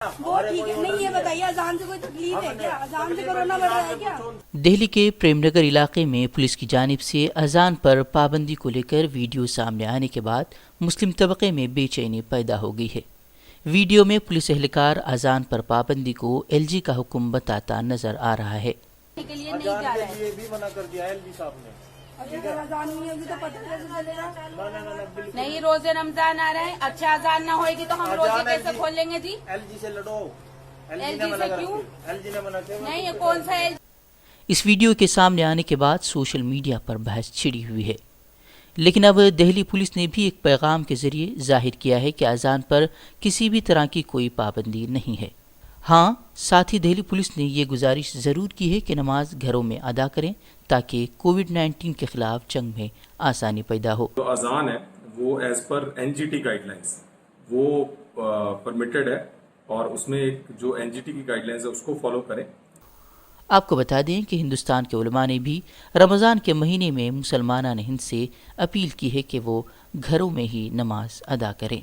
وہ ٹھیک ہے نہیں، یہ بتائیے اذان سے کوئی تکلیف ہے کیا؟ اذان سے کورونا بڑھ رہا ہے کیا؟ دہلی کے پریم نگر علاقے میں پولیس کی جانب سے اذان پر پابندی کو لے کر ویڈیو سامنے آنے کے بعد مسلم طبقے میں بے چینی پیدا ہو گئی ہے۔ ویڈیو میں پولیس اہلکار اذان پر پابندی کو ایل جی کا حکم بتاتا نظر آ رہا ہے۔ کے لیے نہیں جا رہا ہے۔ یہ بھی منع کر دیا ہے ایل جی صاحب نے۔ اگر اذان نہیں ہوگی تو پتہ کیسے چلے گا؟ نہیں، روزے رمضان آ رہے ہیں، اچھا اذان نہ ہوئے گی تو ہم روزے کیسے کھول لیں گے جی؟ ایل جی سے لڑو، ایل ایل جی نے جی منع سے کر کیوں؟ ایل جی نے منع کیا۔ نہیں، یہ کون سا ایل؟ اس ویڈیو کے سامنے آنے کے بعد سوشل میڈیا پر بحث چھڑی ہوئی ہے، لیکن اب دہلی پولیس نے بھی ایک پیغام کے ذریعے ظاہر کیا ہے کہ اذان پر کسی بھی طرح کی کوئی پابندی نہیں ہے۔ ہاں، ساتھ ہی دہلی پولیس نے یہ گزارش ضرور کی ہے کہ نماز گھروں میں ادا کریں تاکہ کووڈ-19 کے خلاف جنگ میں آسانی پیدا ہو۔ جو اذان ہے وہ as per N G T guidelines وہ پرمیٹڈ ہے، اور اس میں ایک جو این جی ٹی کی گائیڈ لائنس ہے اس کو فالو کریں۔ آپ کو بتا دیں کہ ہندوستان کے علماء نے بھی رمضان کے مہینے میں مسلمانان ہند سے اپیل کی ہے کہ وہ گھروں میں ہی نماز ادا کریں۔